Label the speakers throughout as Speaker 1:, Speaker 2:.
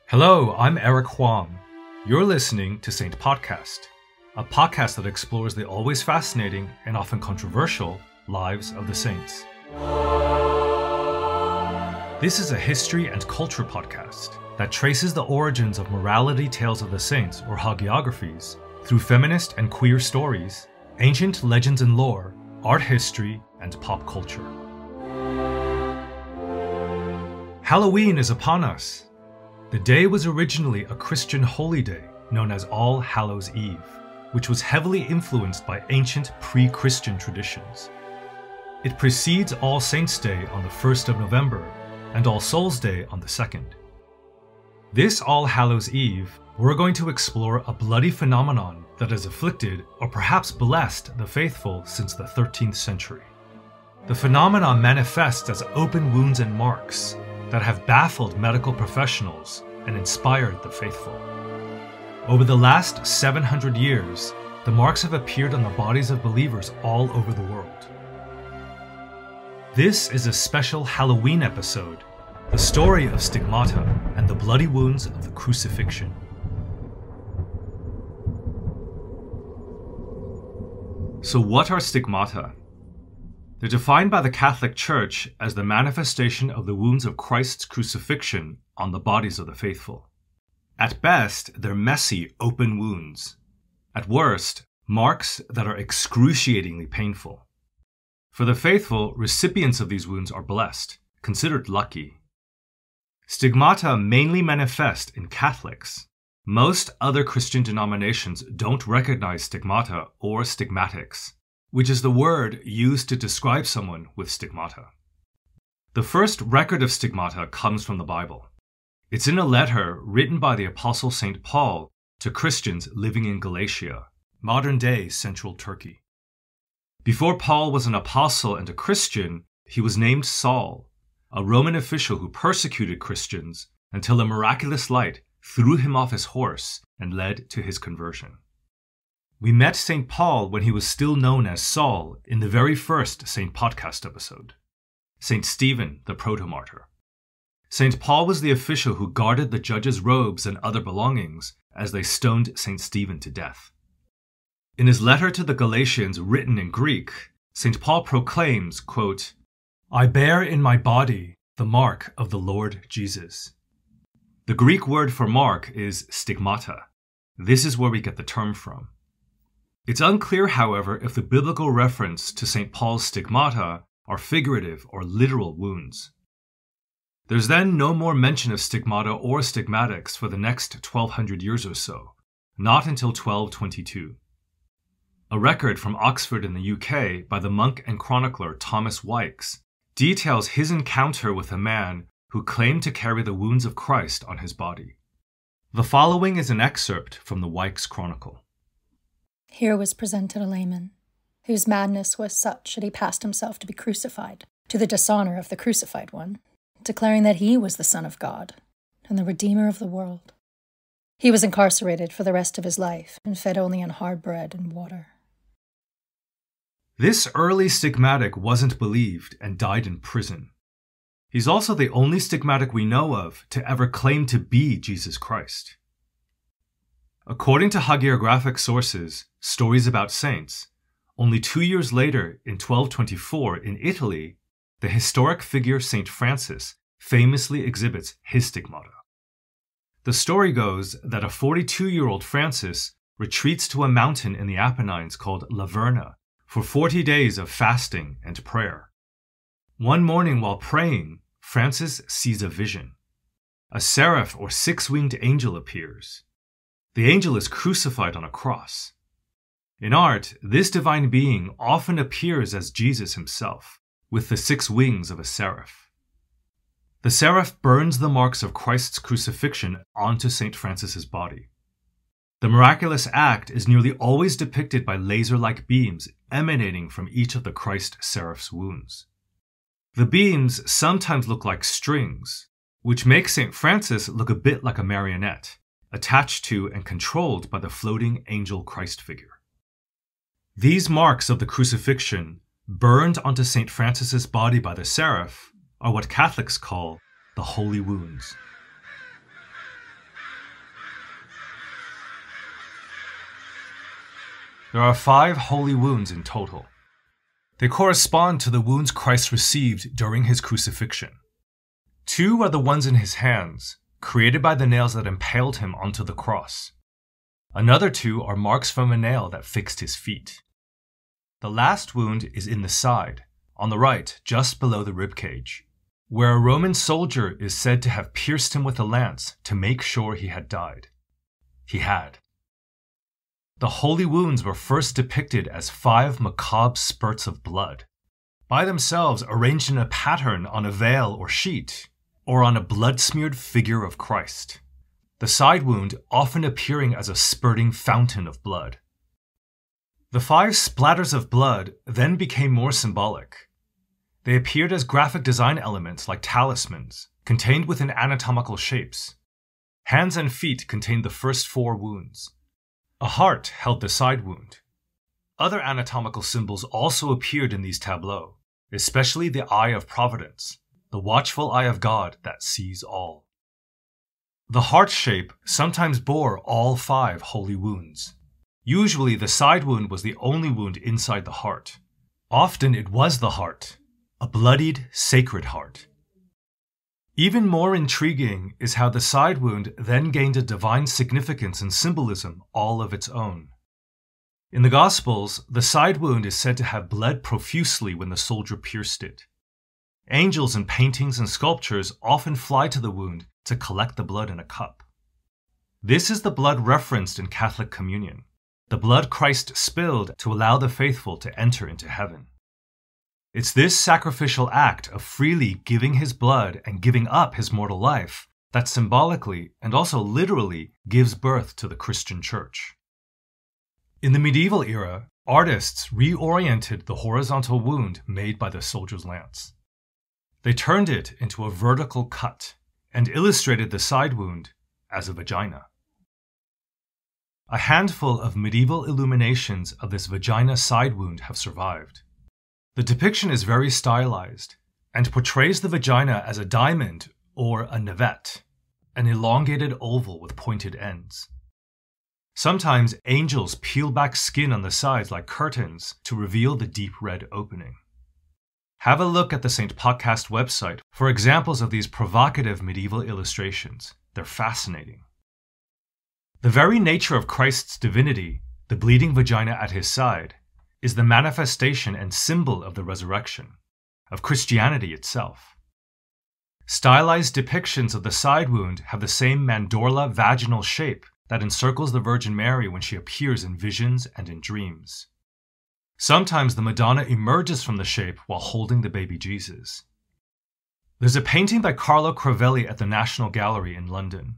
Speaker 1: Hello, I'm Eric Huang. You're listening to Saint Podcast, a podcast that explores the always fascinating and often controversial lives of the saints. This is a history and culture podcast that traces the origins of morality tales of the saints, or hagiographies, through feminist and queer stories, ancient legends and lore, art history, and pop culture. Halloween is upon us. The day was originally a Christian holy day known as All Hallows Eve, which was heavily influenced by ancient pre-Christian traditions. It precedes All Saints' Day on the 1st of November and All Souls' Day on the 2nd. This All Hallows Eve, we're going to explore a bloody phenomenon that has afflicted or perhaps blessed the faithful since the 13th century. The phenomenon manifests as open wounds and marks that have baffled medical professionals and inspired the faithful. Over the last 700 years, the marks have appeared on the bodies of believers all over the world. This is a special Halloween episode, the story of Stigmata and the bloody wounds of the Crucifixion. So what are stigmata? They're defined by the Catholic Church as the manifestation of the wounds of Christ's crucifixion on the bodies of the faithful. At best, they're messy, open wounds. At worst, marks that are excruciatingly painful. For the faithful, recipients of these wounds are blessed, considered lucky. Stigmata mainly manifest in Catholics. Most other Christian denominations don't recognize stigmata or stigmatics, which is the word used to describe someone with stigmata. The first record of stigmata comes from the Bible. It's in a letter written by the Apostle St. Paul to Christians living in Galatia, modern-day central Turkey. Before Paul was an apostle and a Christian, he was named Saul, a Roman official who persecuted Christians until a miraculous light threw him off his horse and led to his conversion. We met St. Paul when he was still known as Saul in the very first Saint Podcast episode. St. Stephen, the proto-martyr. St. Paul was the official who guarded the judge's robes and other belongings as they stoned St. Stephen to death. In his letter to the Galatians written in Greek, St. Paul proclaims, quote, "I bear in my body the mark of the Lord Jesus." The Greek word for mark is stigmata. This is where we get the term from. It's unclear, however, if the biblical reference to St. Paul's stigmata are figurative or literal wounds. There's then no more mention of stigmata or stigmatics for the next 1200 years or so, not until 1222. A record from Oxford in the UK by the monk and chronicler Thomas Wykes details his encounter with a man who claimed to carry the wounds of Christ on his body. The following is an excerpt from the Wykes Chronicle.
Speaker 2: Here was presented a layman, whose madness was such that he passed himself to be crucified, to the dishonor of the crucified one, declaring that he was the Son of God and the Redeemer of the world. He was incarcerated for the rest of his life and fed only on hard bread and water.
Speaker 1: This early stigmatic wasn't believed and died in prison. He's also the only stigmatic we know of to ever claim to be Jesus Christ. According to hagiographic sources, stories about saints, only 2 years later, in 1224 in Italy, the historic figure Saint Francis famously exhibits his stigmata. The story goes that a 42-year-old Francis retreats to a mountain in the Apennines called La Verna for 40 days of fasting and prayer. One morning while praying, Francis sees a vision. A seraph or six-winged angel appears. The angel is crucified on a cross. In art, this divine being often appears as Jesus himself, with the 6 wings of a seraph. The seraph burns the marks of Christ's crucifixion onto St. Francis's body. The miraculous act is nearly always depicted by laser-like beams emanating from each of the Christ seraph's wounds. The beams sometimes look like strings, which makes St. Francis look a bit like a marionette, attached to and controlled by the floating angel Christ figure. These marks of the crucifixion, burned onto St. Francis's body by the seraph, are what Catholics call the holy wounds. There are 5 holy wounds in total. They correspond to the wounds Christ received during his crucifixion. 2 are the ones in his hands, created by the nails that impaled him onto the cross. Another 2 are marks from a nail that fixed his feet. The last wound is in the side, on the right, just below the ribcage, where a Roman soldier is said to have pierced him with a lance to make sure he had died. He had. The holy wounds were first depicted as 5 macabre spurts of blood, by themselves arranged in a pattern on a veil or sheet, or on a blood-smeared figure of Christ, the side wound often appearing as a spurting fountain of blood. The 5 splatters of blood then became more symbolic. They appeared as graphic design elements like talismans, contained within anatomical shapes. Hands and feet contained the first 4 wounds. A heart held the side wound. Other anatomical symbols also appeared in these tableaux, especially the eye of providence, the watchful eye of God that sees all. The heart shape sometimes bore all 5 holy wounds. Usually the side wound was the only wound inside the heart. Often it was the heart, a bloodied, sacred heart. Even more intriguing is how the side wound then gained a divine significance and symbolism all of its own. In the Gospels, the side wound is said to have bled profusely when the soldier pierced it. Angels in paintings and sculptures often fly to the wound to collect the blood in a cup. This is the blood referenced in Catholic communion, the blood Christ spilled to allow the faithful to enter into heaven. It's this sacrificial act of freely giving his blood and giving up his mortal life that symbolically and also literally gives birth to the Christian Church. In the medieval era, artists reoriented the horizontal wound made by the soldier's lance. They turned it into a vertical cut and illustrated the side wound as a vagina. A handful of medieval illuminations of this vagina side wound have survived. The depiction is very stylized and portrays the vagina as a diamond or a navette, an elongated oval with pointed ends. Sometimes angels peel back skin on the sides like curtains to reveal the deep red opening. Have a look at the St. Podcast website for examples of these provocative medieval illustrations. They're fascinating. The very nature of Christ's divinity, the bleeding vagina at his side, is the manifestation and symbol of the resurrection, of Christianity itself. Stylized depictions of the side wound have the same mandorla vaginal shape that encircles the Virgin Mary when she appears in visions and in dreams. Sometimes the Madonna emerges from the shape while holding the baby Jesus. There's a painting by Carlo Crivelli at the National Gallery in London.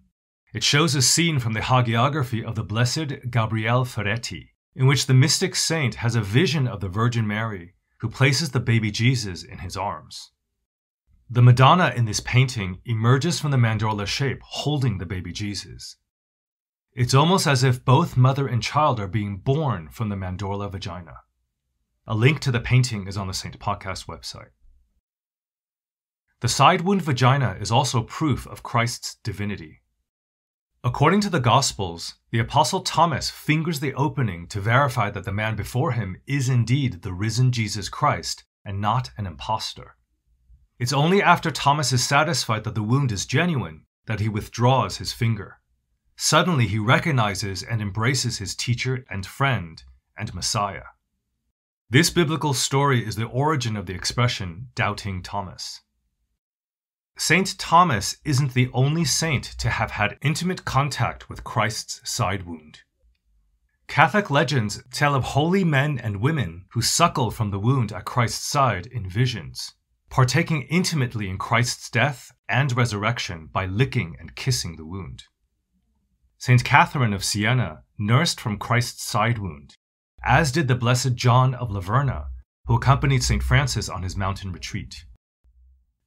Speaker 1: It shows a scene from the hagiography of the Blessed Gabriele Ferretti, in which the mystic saint has a vision of the Virgin Mary, who places the baby Jesus in his arms. The Madonna in this painting emerges from the mandorla shape holding the baby Jesus. It's almost as if both mother and child are being born from the mandorla vagina. A link to the painting is on the St. Podcast website. The side wound vagina is also proof of Christ's divinity. According to the Gospels, the Apostle Thomas fingers the opening to verify that the man before him is indeed the risen Jesus Christ and not an impostor. It's only after Thomas is satisfied that the wound is genuine that he withdraws his finger. Suddenly he recognizes and embraces his teacher and friend and Messiah. This biblical story is the origin of the expression doubting Thomas. Saint Thomas isn't the only saint to have had intimate contact with Christ's side wound. Catholic legends tell of holy men and women who suckle from the wound at Christ's side in visions, partaking intimately in Christ's death and resurrection by licking and kissing the wound. Saint Catherine of Siena nursed from Christ's side wound, as did the Blessed John of Laverna, who accompanied Saint Francis on his mountain retreat.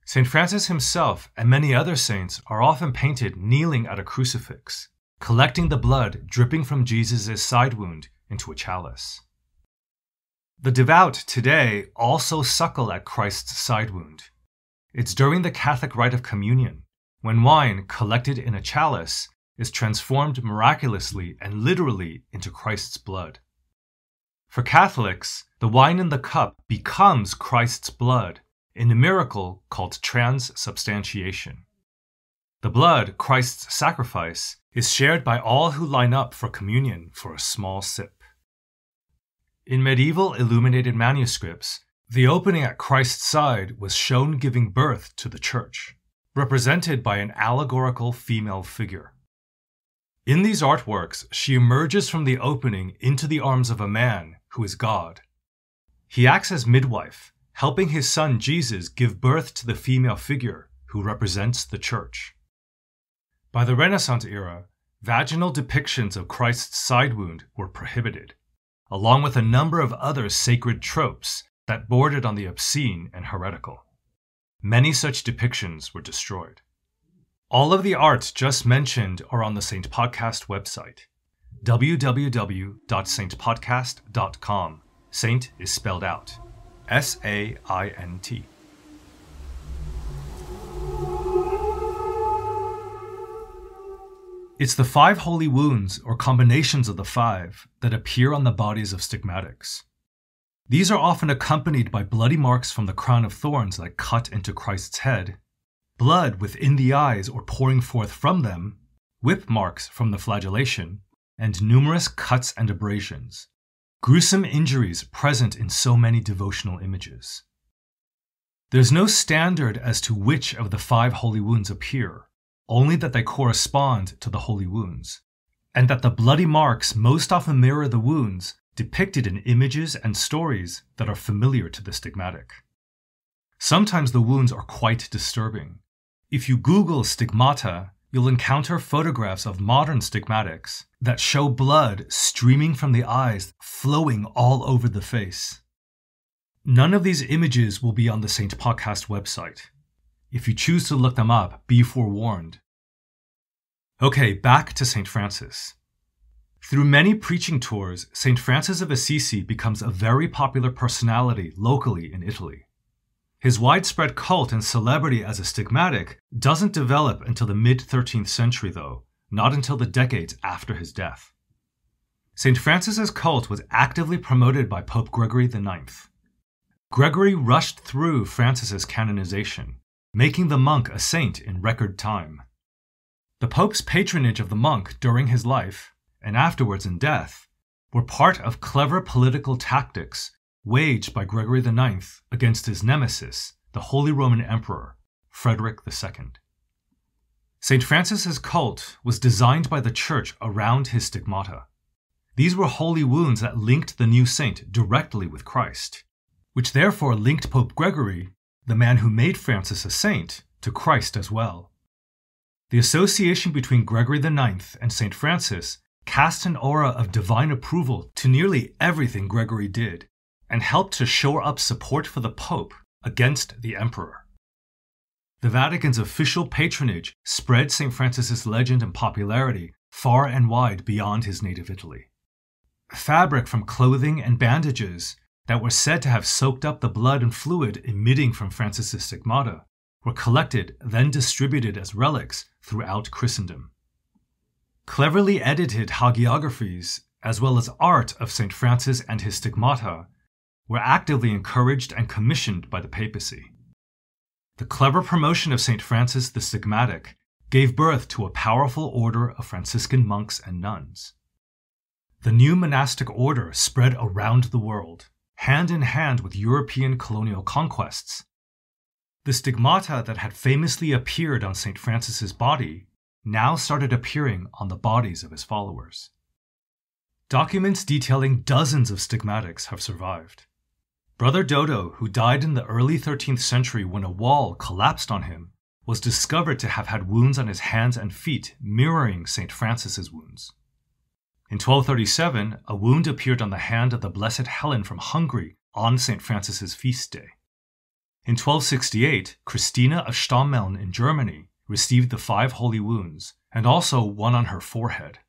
Speaker 1: Saint Francis himself and many other saints are often painted kneeling at a crucifix, collecting the blood dripping from Jesus' side wound into a chalice. The devout today also suckle at Christ's side wound. It's during the Catholic rite of communion, when wine collected in a chalice is transformed miraculously and literally into Christ's blood. For Catholics, the wine in the cup becomes Christ's blood in a miracle called transubstantiation. The blood, Christ's sacrifice, is shared by all who line up for communion for a small sip. In medieval illuminated manuscripts, the opening at Christ's side was shown giving birth to the Church, represented by an allegorical female figure. In these artworks, she emerges from the opening into the arms of a man who is God. He acts as midwife, helping his son Jesus give birth to the female figure who represents the Church. By the Renaissance era, vaginal depictions of Christ's side wound were prohibited, along with a number of other sacred tropes that bordered on the obscene and heretical. Many such depictions were destroyed. All of the art just mentioned are on the Saint Podcast website, www.saintpodcast.com. Saint is spelled out, S-A-I-N-T. It's the 5 holy wounds, or combinations of the 5, that appear on the bodies of stigmatics. These are often accompanied by bloody marks from the crown of thorns that cut into Christ's head, blood within the eyes or pouring forth from them, whip marks from the flagellation, and numerous cuts and abrasions, gruesome injuries present in so many devotional images. There's no standard as to which of the 5 holy wounds appear, only that they correspond to the holy wounds, and that the bloody marks most often mirror the wounds depicted in images and stories that are familiar to the stigmatic. Sometimes the wounds are quite disturbing. If you Google stigmata, you'll encounter photographs of modern stigmatics that show blood streaming from the eyes, flowing all over the face. None of these images will be on the Saint Podcast website. If you choose to look them up, be forewarned. Okay, back to St. Francis. Through many preaching tours, St. Francis of Assisi becomes a very popular personality locally in Italy. His widespread cult and celebrity as a stigmatic doesn't develop until the mid-13th century though, not until the decades after his death. St. Francis's cult was actively promoted by Pope Gregory IX. Gregory rushed through Francis's canonization, making the monk a saint in record time. The Pope's patronage of the monk during his life, and afterwards in death, were part of clever political tactics waged by Gregory IX against his nemesis, the Holy Roman Emperor, Frederick II. St. Francis's cult was designed by the Church around his stigmata. These were holy wounds that linked the new saint directly with Christ, which therefore linked Pope Gregory, the man who made Francis a saint, to Christ as well. The association between Gregory IX and St. Francis cast an aura of divine approval to nearly everything Gregory did, and helped to shore up support for the Pope against the Emperor. The Vatican's official patronage spread St. Francis's legend and popularity far and wide beyond his native Italy. Fabric from clothing and bandages that were said to have soaked up the blood and fluid emitting from Francis's stigmata were collected, then distributed as relics throughout Christendom. Cleverly edited hagiographies, as well as art of St. Francis and his stigmata, were actively encouraged and commissioned by the papacy. The clever promotion of St. Francis the Stigmatic gave birth to a powerful order of Franciscan monks and nuns. The new monastic order spread around the world, hand in hand with European colonial conquests. The stigmata that had famously appeared on St. Francis's body now started appearing on the bodies of his followers. Documents detailing dozens of stigmatics have survived. Brother Dodo, who died in the early 13th century when a wall collapsed on him, was discovered to have had wounds on his hands and feet mirroring St. Francis's wounds. In 1237, a wound appeared on the hand of the Blessed Helen from Hungary on St. Francis's feast day. In 1268, Christina of Stammeln in Germany received the 5 holy wounds, and also one on her forehead.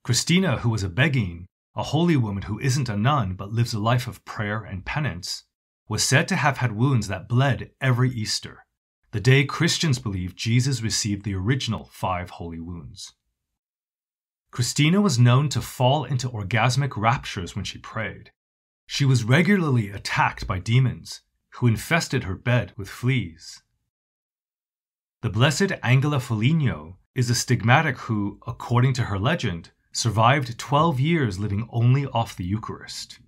Speaker 1: Christina, who was a Beguine, a holy woman who isn't a nun but lives a life of prayer and penance, was said to have had wounds that bled every Easter, the day Christians believe Jesus received the original 5 holy wounds. Christina was known to fall into orgasmic raptures when she prayed. She was regularly attacked by demons, who infested her bed with fleas. The Blessed Angela Foligno is a stigmatic who, according to her legend, survived 12 years living only off the Eucharist.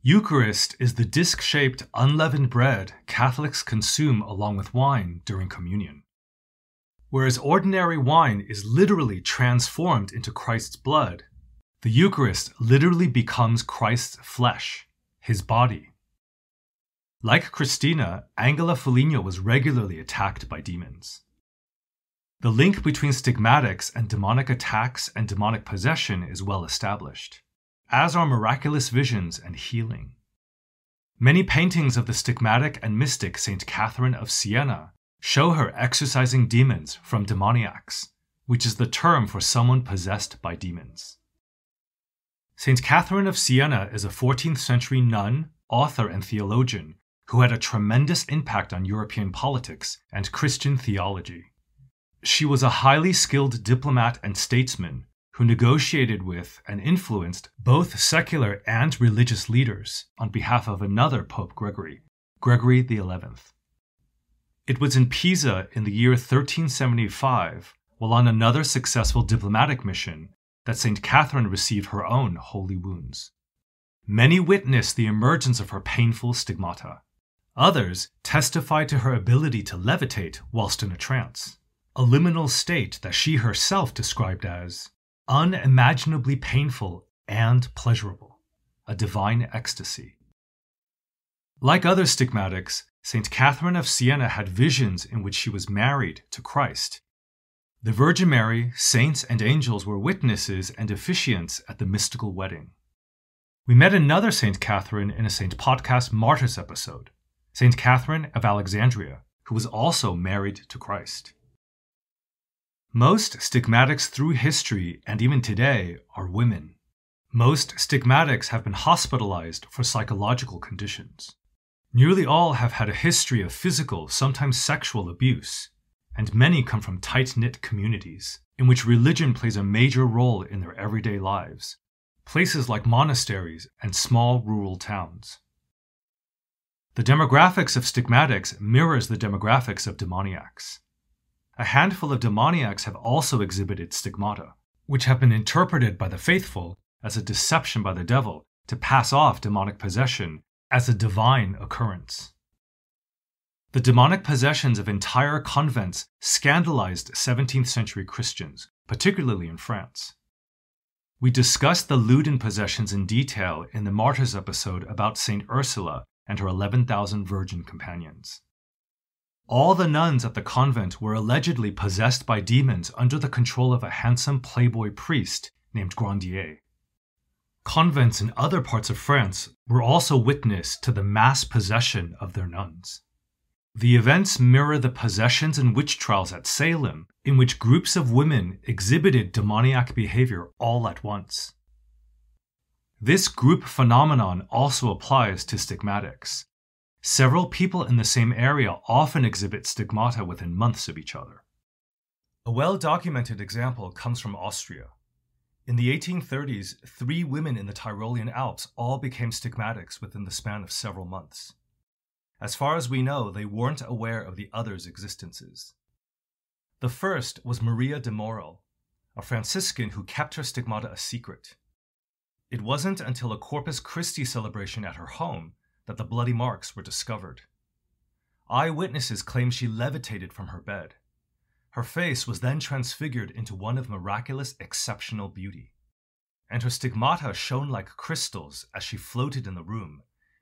Speaker 1: Eucharist is the disc-shaped unleavened bread Catholics consume along with wine during communion. Whereas ordinary wine is literally transformed into Christ's blood, the Eucharist literally becomes Christ's flesh, his body. Like Christina, Angela Foligno was regularly attacked by demons. The link between stigmatics and demonic attacks and demonic possession is well established, as are miraculous visions and healing. Many paintings of the stigmatic and mystic Saint Catherine of Siena show her exorcising demons from demoniacs, which is the term for someone possessed by demons. Saint Catherine of Siena is a 14th century nun, author, and theologian who had a tremendous impact on European politics and Christian theology. She was a highly skilled diplomat and statesman who negotiated with and influenced both secular and religious leaders on behalf of another Pope Gregory, Gregory XI. It was in Pisa in the year 1375, while on another successful diplomatic mission, that St. Catherine received her own holy wounds. Many witnessed the emergence of her painful stigmata. Others testified to her ability to levitate whilst in a trance, a liminal state that she herself described as unimaginably painful and pleasurable, a divine ecstasy. Like other stigmatics, St. Catherine of Siena had visions in which she was married to Christ. The Virgin Mary, saints, and angels were witnesses and officiants at the mystical wedding. We met another St. Catherine in a St. Podcast Martyrs episode, St. Catherine of Alexandria, who was also married to Christ. Most stigmatics through history and even today are women. Most stigmatics have been hospitalized for psychological conditions. Nearly all have had a history of physical, sometimes sexual abuse, and many come from tight-knit communities in which religion plays a major role in their everyday lives, places like monasteries and small rural towns. The demographics of stigmatics mirrors the demographics of demoniacs. A handful of demoniacs have also exhibited stigmata, which have been interpreted by the faithful as a deception by the devil to pass off demonic possession as a divine occurrence. The demonic possessions of entire convents scandalized 17th century Christians, particularly in France. We discussed the Loudun possessions in detail in the Martyrs episode about Saint Ursula and her 11,000 virgin companions. All the nuns at the convent were allegedly possessed by demons under the control of a handsome playboy priest named Grandier. Convents in other parts of France were also witness to the mass possession of their nuns. The events mirror the possessions and witch trials at Salem, in which groups of women exhibited demoniac behavior all at once. This group phenomenon also applies to stigmatics. Several people in the same area often exhibit stigmata within months of each other. A well-documented example comes from Austria. In the 1830s, 3 women in the Tyrolean Alps all became stigmatics within the span of several months. As far as we know, they weren't aware of the others' existences. The first was Maria de Morel, a Franciscan who kept her stigmata a secret. It wasn't until a Corpus Christi celebration at her home that the bloody marks were discovered. Eyewitnesses claim she levitated from her bed. Her face was then transfigured into one of miraculous, exceptional beauty, and her stigmata shone like crystals as she floated in the room,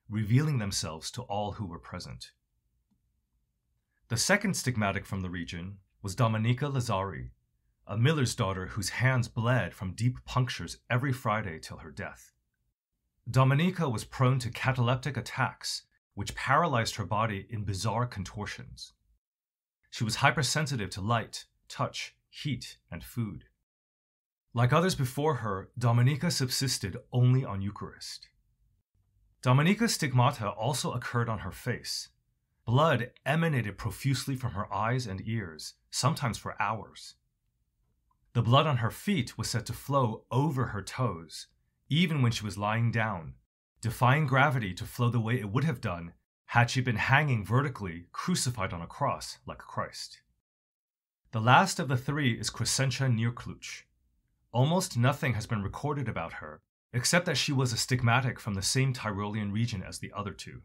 Speaker 1: revealing themselves to all who were present. The second stigmatic from the region was Dominica Lazzari, a miller's daughter whose hands bled from deep punctures every Friday till her death. Dominica was prone to cataleptic attacks, which paralyzed her body in bizarre contortions. She was hypersensitive to light, touch, heat, and food. Like others before her, Dominica subsisted only on Eucharist. Dominica's stigmata also occurred on her face. Blood emanated profusely from her eyes and ears, sometimes for hours. The blood on her feet was said to flow over her toes, even when she was lying down, defying gravity to flow the way it would have done had she been hanging vertically, crucified on a cross like Christ. The last of the three is Crescentia Neerkluch. Almost nothing has been recorded about her, except that she was a stigmatic from the same Tyrolean region as the other two.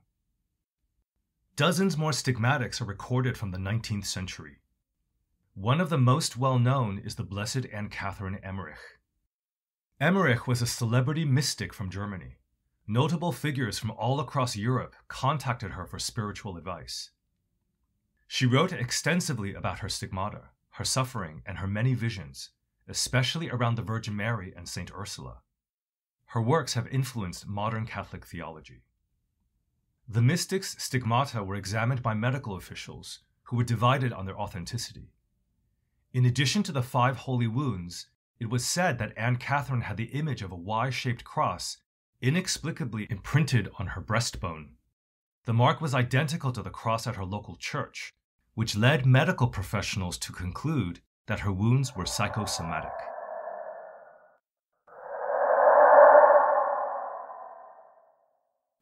Speaker 1: Dozens more stigmatics are recorded from the 19th century. One of the most well-known is the Blessed Anne Catherine Emmerich. Emmerich was a celebrity mystic from Germany. Notable figures from all across Europe contacted her for spiritual advice. She wrote extensively about her stigmata, her suffering, and her many visions, especially around the Virgin Mary and Saint Ursula. Her works have influenced modern Catholic theology. The mystics' stigmata were examined by medical officials, who were divided on their authenticity. In addition to the 5 holy wounds, it was said that Anne Catherine had the image of a Y-shaped cross inexplicably imprinted on her breastbone. The mark was identical to the cross at her local church, which led medical professionals to conclude that her wounds were psychosomatic.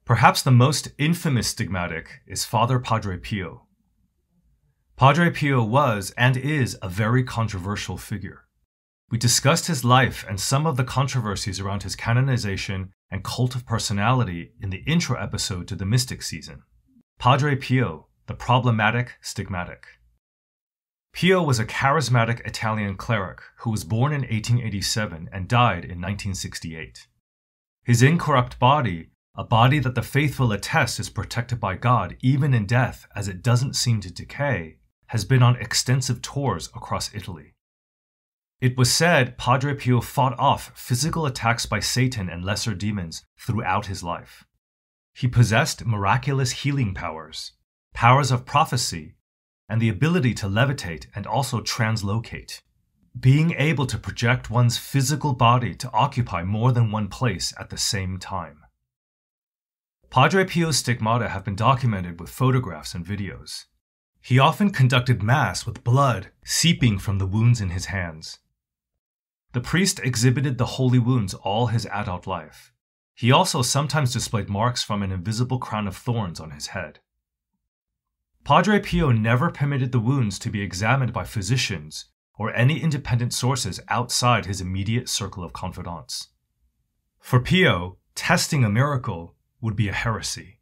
Speaker 1: Perhaps the most infamous stigmatic is Father Padre Pio. Padre Pio was and is a very controversial figure. We discussed his life and some of the controversies around his canonization and cult of personality in the intro episode to the Mystic season. Padre Pio, the problematic stigmatic. Pio was a charismatic Italian cleric who was born in 1887 and died in 1968. His incorrupt body, a body that the faithful attest is protected by God even in death as it doesn't seem to decay, has been on extensive tours across Italy. It was said Padre Pio fought off physical attacks by Satan and lesser demons throughout his life. He possessed miraculous healing powers, powers of prophecy, and the ability to levitate and also translocate, being able to project one's physical body to occupy more than one place at the same time. Padre Pio's stigmata have been documented with photographs and videos. He often conducted Mass with blood seeping from the wounds in his hands. The priest exhibited the holy wounds all his adult life. He also sometimes displayed marks from an invisible crown of thorns on his head. Padre Pio never permitted the wounds to be examined by physicians or any independent sources outside his immediate circle of confidants. For Pio, testing a miracle would be a heresy.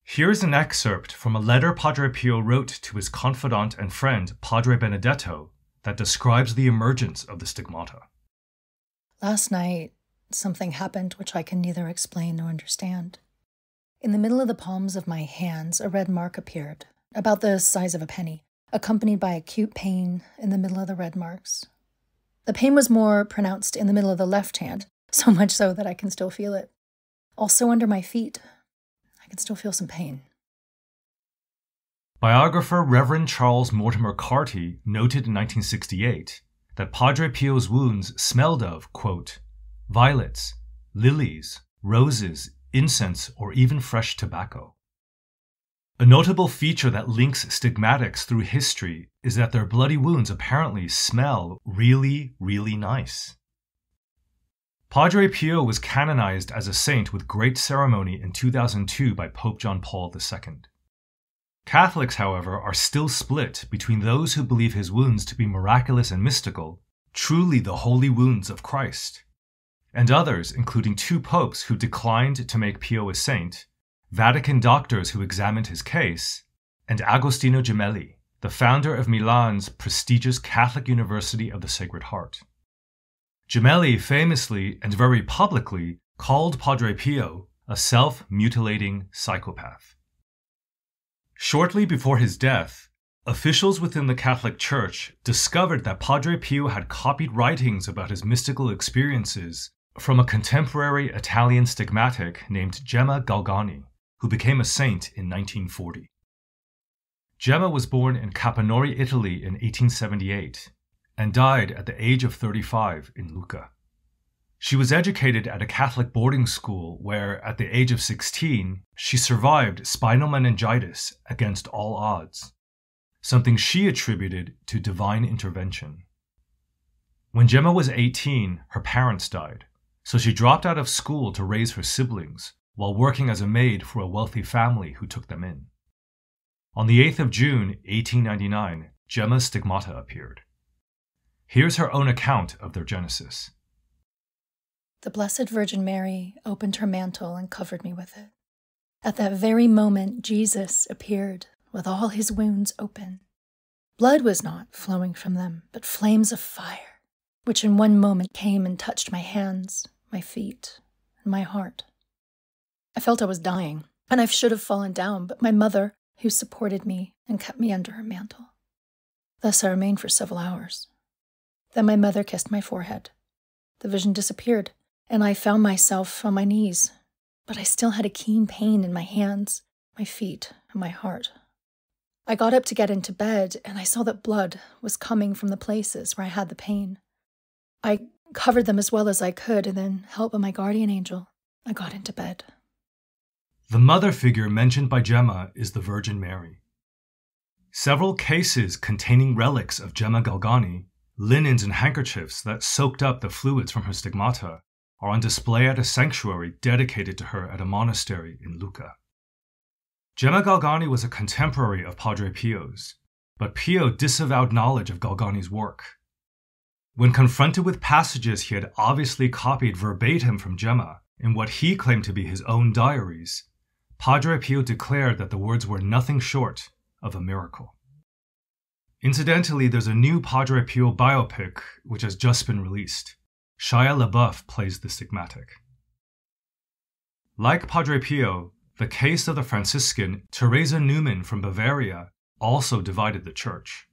Speaker 1: Here's an excerpt from a letter Padre Pio wrote to his confidant and friend Padre Benedetto that describes the emergence of the stigmata.
Speaker 2: Last night, something happened which I can neither explain nor understand. In the middle of the palms of my hands, a red mark appeared, about the size of a penny, accompanied by acute pain in the middle of the red marks. The pain was more pronounced in the middle of the left hand, so much so that I can still feel it. Also under my feet, I can still feel some pain.
Speaker 1: Biographer Reverend Charles Mortimer Carty noted in 1968 that Padre Pio's wounds smelled of, quote, violets, lilies, roses, incense, or even fresh tobacco. A notable feature that links stigmatics through history is that their bloody wounds apparently smell really, really nice. Padre Pio was canonized as a saint with great ceremony in 2002 by Pope John Paul II. Catholics, however, are still split between those who believe his wounds to be miraculous and mystical, truly the holy wounds of Christ, and others, including 2 popes who declined to make Pio a saint, Vatican doctors who examined his case, and Agostino Gemelli, the founder of Milan's prestigious Catholic University of the Sacred Heart. Gemelli famously and very publicly called Padre Pio a self-mutilating psychopath. Shortly before his death, officials within the Catholic Church discovered that Padre Pio had copied writings about his mystical experiences from a contemporary Italian stigmatic named Gemma Galgani, who became a saint in 1940. Gemma was born in Caponori, Italy in 1878 and died at the age of 35 in Lucca. She was educated at a Catholic boarding school where, at the age of 16, she survived spinal meningitis against all odds, something she attributed to divine intervention. When Gemma was 18, her parents died, so she dropped out of school to raise her siblings while working as a maid for a wealthy family who took them in. On the 8th of June, 1899, Gemma's Stigmata appeared. Here's her own account of their genesis.
Speaker 2: The Blessed Virgin Mary opened her mantle and covered me with it. At that very moment, Jesus appeared with all his wounds open. Blood was not flowing from them, but flames of fire, which in one moment came and touched my hands, my feet, and my heart. I felt I was dying, and I should have fallen down, but my mother, who supported me and kept me under her mantle. Thus I remained for several hours. Then my mother kissed my forehead. The vision disappeared, and I found myself on my knees, but I still had a keen pain in my hands, my feet, and my heart. I got up to get into bed, and I saw that blood was coming from the places where I had the pain. I covered them as well as I could, and then, helped by my guardian angel, I got into bed.
Speaker 1: The mother figure mentioned by Gemma is the Virgin Mary. Several cases containing relics of Gemma Galgani, linens and handkerchiefs that soaked up the fluids from her stigmata, are on display at a sanctuary dedicated to her at a monastery in Lucca. Gemma Galgani was a contemporary of Padre Pio's, but Pio disavowed knowledge of Galgani's work. When confronted with passages he had obviously copied verbatim from Gemma in what he claimed to be his own diaries, Padre Pio declared that the words were nothing short of a miracle. Incidentally, there's a new Padre Pio biopic which has just been released. Shia LaBeouf plays the stigmatic. Like Padre Pio, the case of the Franciscan Teresa Neumann from Bavaria also divided the church.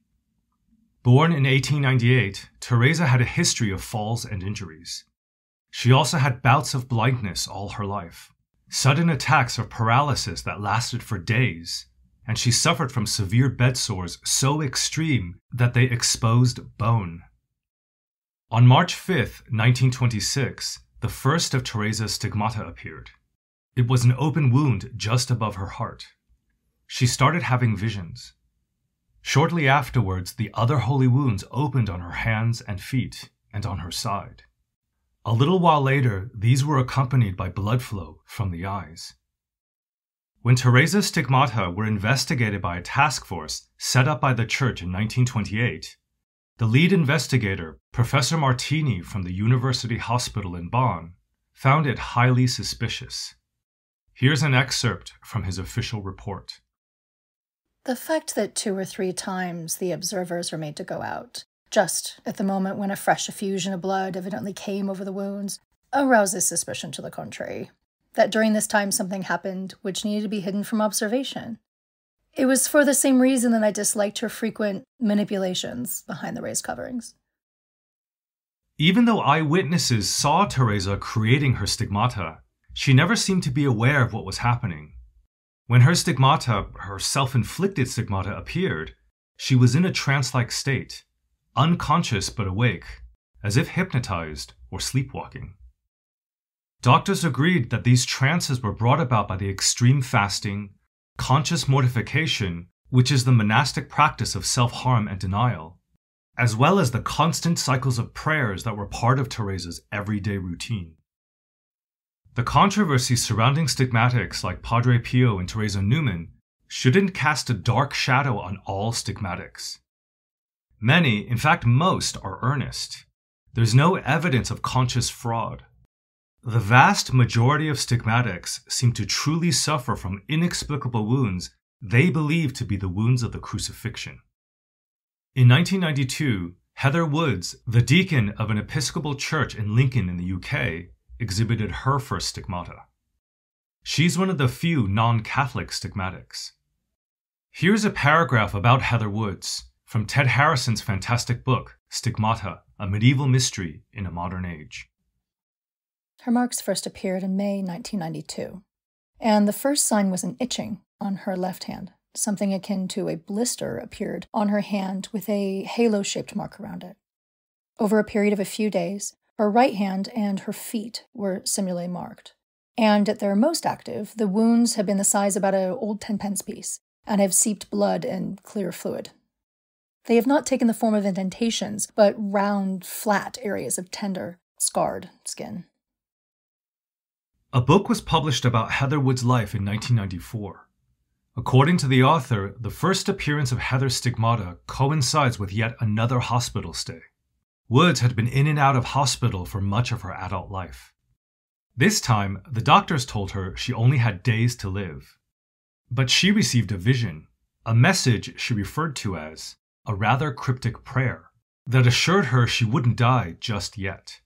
Speaker 1: Born in 1898, Teresa had a history of falls and injuries. She also had bouts of blindness all her life, sudden attacks of paralysis that lasted for days, and she suffered from severe bed sores so extreme that they exposed bone. On March 5, 1926, the first of Teresa's stigmata appeared. It was an open wound just above her heart. She started having visions. Shortly afterwards, the other holy wounds opened on her hands and feet and on her side. A little while later, these were accompanied by blood flow from the eyes. When Teresa's stigmata were investigated by a task force set up by the church in 1928, the lead investigator, Professor Martini from the University Hospital in Bonn, found it highly suspicious. Here's an excerpt from his official report.
Speaker 2: The fact that 2 or 3 times the observers were made to go out, just at the moment when a fresh effusion of blood evidently came over the wounds, arouses suspicion to the contrary, that during this time something happened which needed to be hidden from observation. It was for the same reason that I disliked her frequent manipulations behind the raised coverings.
Speaker 1: Even though eyewitnesses saw Teresa creating her stigmata, she never seemed to be aware of what was happening. When her stigmata, her self-inflicted stigmata, appeared, she was in a trance-like state, unconscious but awake, as if hypnotized or sleepwalking. Doctors agreed that these trances were brought about by the extreme fasting, conscious mortification, which is the monastic practice of self-harm and denial, as well as the constant cycles of prayers that were part of Teresa's everyday routine. The controversy surrounding stigmatics like Padre Pio and Teresa Neumann shouldn't cast a dark shadow on all stigmatics. Many, in fact most, are earnest. There's no evidence of conscious fraud. The vast majority of stigmatics seem to truly suffer from inexplicable wounds they believe to be the wounds of the crucifixion. In 1992, Heather Woods, the deacon of an Episcopal church in Lincoln in the UK, exhibited her first stigmata. She's one of the few non-Catholic stigmatics. Here's a paragraph about Heather Woods from Ted Harrison's fantastic book, Stigmata, A Medieval Mystery in a Modern Age.
Speaker 2: Her marks first appeared in May 1992, and the first sign was an itching on her left hand. Something akin to a blister appeared on her hand with a halo-shaped mark around it. Over a period of a few days, her right hand and her feet were similarly marked, and at their most active, the wounds have been the size of about an old 10-pence piece and have seeped blood and clear fluid. They have not taken the form of indentations, but round, flat areas of tender, scarred skin.
Speaker 1: A book was published about Heather Wood's life in 1994. According to the author, the first appearance of Heather's stigmata coincides with yet another hospital stay. Woods had been in and out of hospital for much of her adult life. This time, the doctors told her she only had days to live. But she received a vision, a message she referred to as a rather cryptic prayer that assured her she wouldn't die just yet.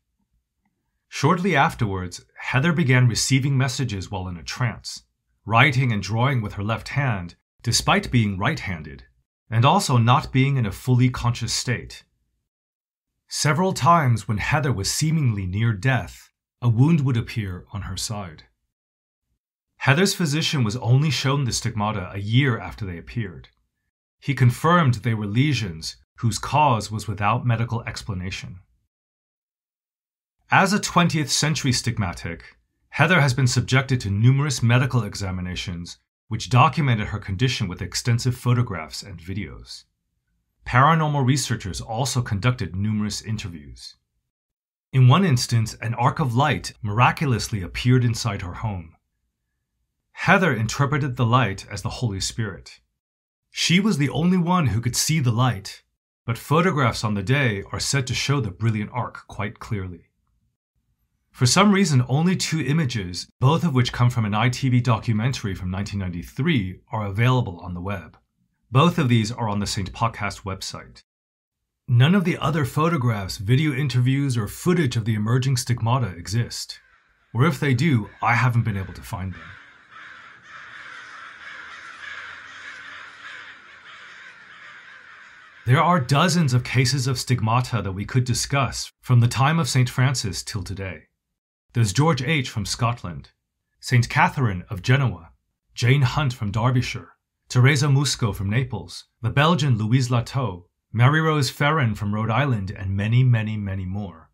Speaker 1: Shortly afterwards, Heather began receiving messages while in a trance, writing and drawing with her left hand despite being right-handed, and also not being in a fully conscious state. Several times when Heather was seemingly near death, a wound would appear on her side. Heather's physician was only shown the stigmata a year after they appeared. He confirmed they were lesions whose cause was without medical explanation. As a 20th century stigmatic, Heather has been subjected to numerous medical examinations which documented her condition with extensive photographs and videos. Paranormal researchers also conducted numerous interviews. In one instance, an arc of light miraculously appeared inside her home. Heather interpreted the light as the Holy Spirit. She was the only one who could see the light, but photographs on the day are said to show the brilliant arc quite clearly. For some reason, only 2 images, both of which come from an ITV documentary from 1993, are available on the web. Both of these are on the St. Podcast website. None of the other photographs, video interviews, or footage of the emerging stigmata exist. Or if they do, I haven't been able to find them. There are dozens of cases of stigmata that we could discuss from the time of St. Francis till today. There's George H. from Scotland, St. Catherine of Genoa, Jane Hunt from Derbyshire, Teresa Musco from Naples, the Belgian Louise Lateau, Mary Rose Ferren from Rhode Island, and many, many, many more.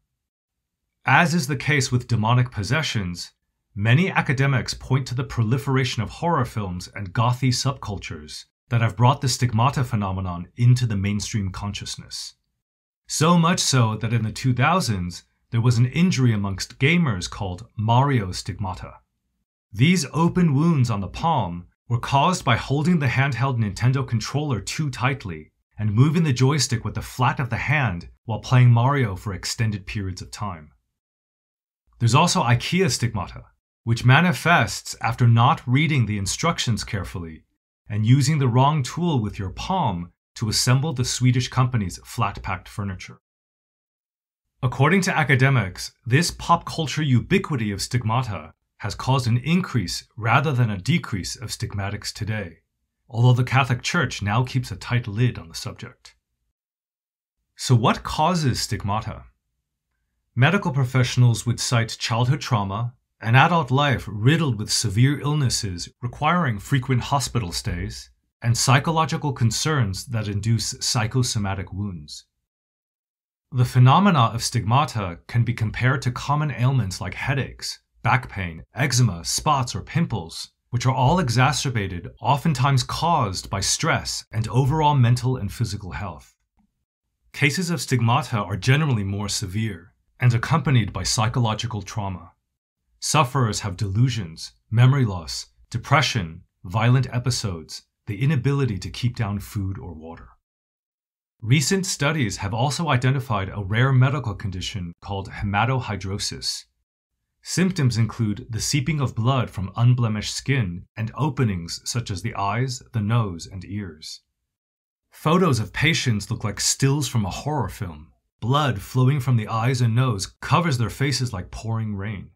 Speaker 1: As is the case with demonic possessions, many academics point to the proliferation of horror films and Gothy subcultures that have brought the stigmata phenomenon into the mainstream consciousness. So much so that in the 2000s, there was an injury amongst gamers called Mario stigmata. These open wounds on the palm were caused by holding the handheld Nintendo controller too tightly and moving the joystick with the flat of the hand while playing Mario for extended periods of time. There's also IKEA stigmata, which manifests after not reading the instructions carefully and using the wrong tool with your palm to assemble the Swedish company's flat-packed furniture. According to academics, this pop culture ubiquity of stigmata has caused an increase rather than a decrease of stigmatics today, although the Catholic Church now keeps a tight lid on the subject. So what causes stigmata? Medical professionals would cite childhood trauma, an adult life riddled with severe illnesses requiring frequent hospital stays, and psychological concerns that induce psychosomatic wounds. The phenomena of stigmata can be compared to common ailments like headaches, back pain, eczema, spots, or pimples, which are all exacerbated, oftentimes caused by stress and overall mental and physical health. Cases of stigmata are generally more severe and accompanied by psychological trauma. Sufferers have delusions, memory loss, depression, violent episodes, the inability to keep down food or water. Recent studies have also identified a rare medical condition called hematohidrosis. Symptoms include the seeping of blood from unblemished skin and openings such as the eyes, the nose, and ears. Photos of patients look like stills from a horror film. Blood flowing from the eyes and nose covers their faces like pouring rain.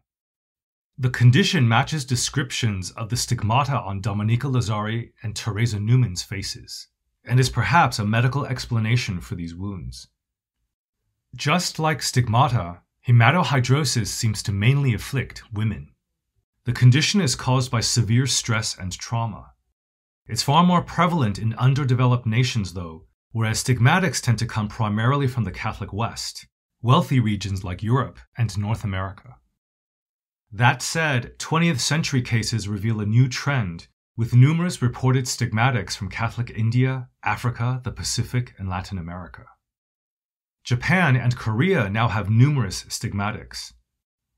Speaker 1: The condition matches descriptions of the stigmata on Domenica Lazzari and Teresa Newman's faces, and is perhaps a medical explanation for these wounds. Just like stigmata, hematohidrosis seems to mainly afflict women. The condition is caused by severe stress and trauma. It's far more prevalent in underdeveloped nations though, whereas stigmatics tend to come primarily from the Catholic West, wealthy regions like Europe and North America. That said, 20th century cases reveal a new trend with numerous reported stigmatics from Catholic India, Africa, the Pacific, and Latin America. Japan and Korea now have numerous stigmatics.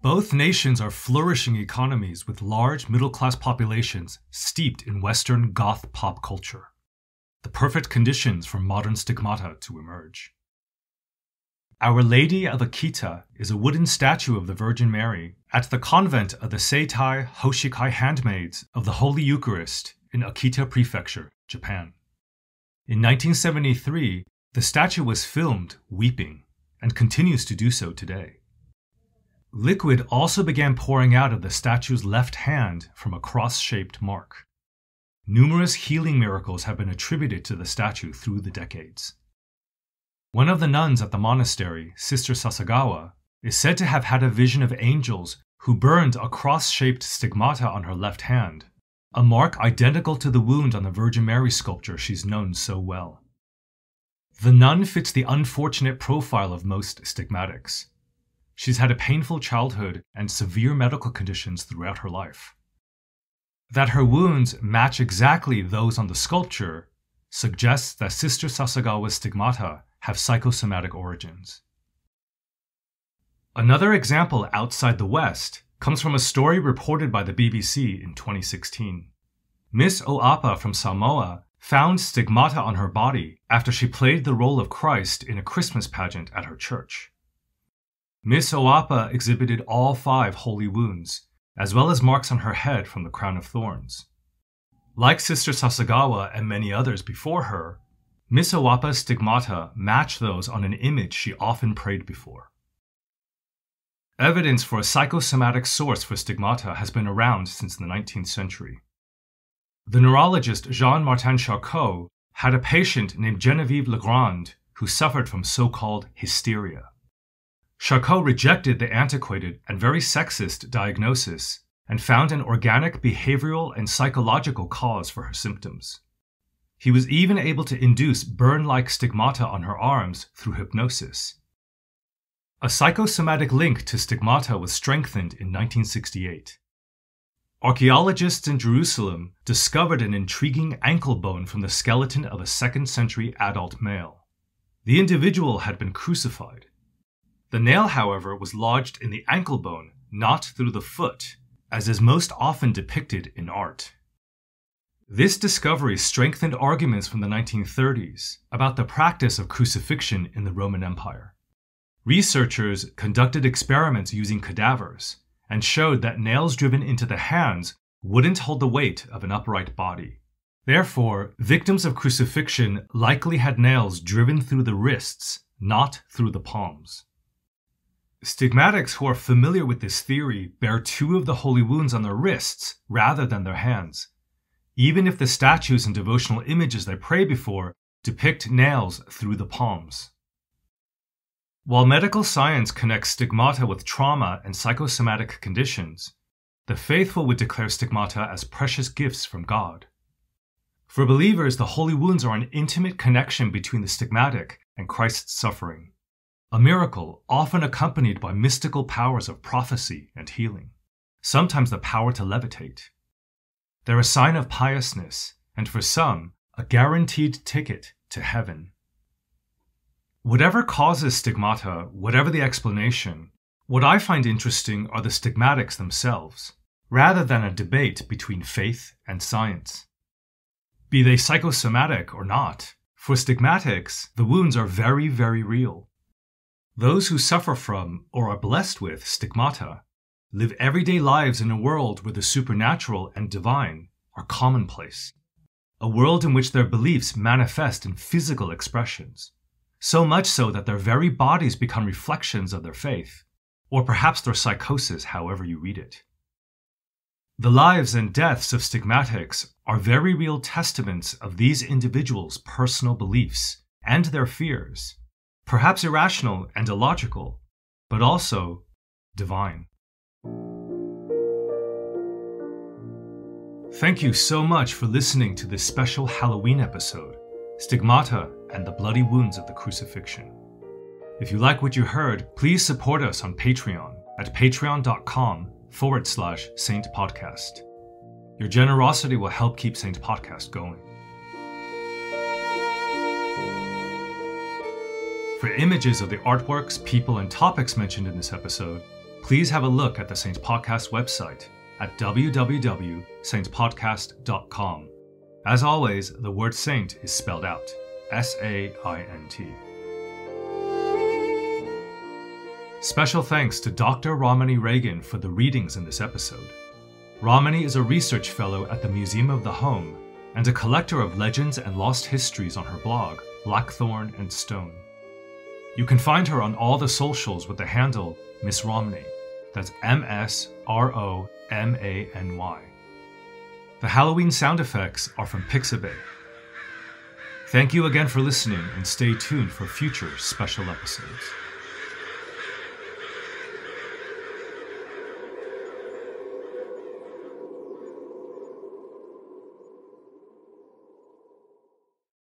Speaker 1: Both nations are flourishing economies with large middle-class populations steeped in Western goth pop culture. The perfect conditions for modern stigmata to emerge. Our Lady of Akita is a wooden statue of the Virgin Mary at the convent of the Seitai Hoshikai Handmaids of the Holy Eucharist in Akita Prefecture, Japan. In 1973, the statue was filmed weeping and continues to do so today. Liquid also began pouring out of the statue's left hand from a cross-shaped mark. Numerous healing miracles have been attributed to the statue through the decades. One of the nuns at the monastery, Sister Sasagawa, is said to have had a vision of angels who burned a cross-shaped stigmata on her left hand, a mark identical to the wound on the Virgin Mary sculpture she's known so well. The nun fits the unfortunate profile of most stigmatics. She's had a painful childhood and severe medical conditions throughout her life. That her wounds match exactly those on the sculpture suggests that Sister Sasagawa's stigmata have psychosomatic origins. Another example outside the West comes from a story reported by the BBC in 2016. Miss O'Apa from Samoa found stigmata on her body after she played the role of Christ in a Christmas pageant at her church. Miss O'Apa exhibited all 5 holy wounds, as well as marks on her head from the crown of thorns. Like Sister Sasagawa and many others before her, Miss O'Apa's stigmata match those on an image she often prayed before. Evidence for a psychosomatic source for stigmata has been around since the 19th century. The neurologist Jean-Martin Charcot had a patient named Geneviève Legrand who suffered from so-called hysteria. Charcot rejected the antiquated and very sexist diagnosis and found an organic behavioral and psychological cause for her symptoms. He was even able to induce burn-like stigmata on her arms through hypnosis. A psychosomatic link to stigmata was strengthened in 1968. Archaeologists in Jerusalem discovered an intriguing ankle bone from the skeleton of a 2nd century adult male. The individual had been crucified. The nail, however, was lodged in the ankle bone, not through the foot, as is most often depicted in art. This discovery strengthened arguments from the 1930s about the practice of crucifixion in the Roman Empire. Researchers conducted experiments using cadavers and showed that nails driven into the hands wouldn't hold the weight of an upright body. Therefore, victims of crucifixion likely had nails driven through the wrists, not through the palms. Stigmatics who are familiar with this theory bear 2 of the holy wounds on their wrists rather than their hands, even if the statues and devotional images they pray before depict nails through the palms. While medical science connects stigmata with trauma and psychosomatic conditions, the faithful would declare stigmata as precious gifts from God. For believers, the holy wounds are an intimate connection between the stigmatic and Christ's suffering, a miracle often accompanied by mystical powers of prophecy and healing, sometimes the power to levitate. They're a sign of piousness, and for some, a guaranteed ticket to heaven. Whatever causes stigmata, whatever the explanation, what I find interesting are the stigmatics themselves, rather than a debate between faith and science. Be they psychosomatic or not, for stigmatics, the wounds are very, very real. Those who suffer from, or are blessed with, stigmata live everyday lives in a world where the supernatural and divine are commonplace, a world in which their beliefs manifest in physical expressions, so much so that their very bodies become reflections of their faith, or perhaps their psychosis, however you read it. The lives and deaths of stigmatics are very real testaments of these individuals' personal beliefs and their fears, perhaps irrational and illogical, but also divine. Thank you so much for listening to this special Halloween episode, Stigmata and the Bloody Wounds of the Crucifixion. If you like what you heard, please support us on Patreon at patreon.com/saintpodcast. Your Your generosity will help keep Saints Podcast going. For images of the artworks, people, and topics mentioned in this episode, please have a look at the Saints Podcast website at www.saintspodcast.com. As always, the word saint is spelled out, S-A-I-N-T. Special thanks to Dr. Ramani Reagan for the readings in this episode. Ramani is a research fellow at the Museum of the Home and a collector of legends and lost histories on her blog, Blackthorn and Stone. You can find her on all the socials with the handle Miss Romney. That's M-S-R-O-M-A-N-Y. The Halloween sound effects are from Pixabay. Thank you again for listening and stay tuned for future special episodes.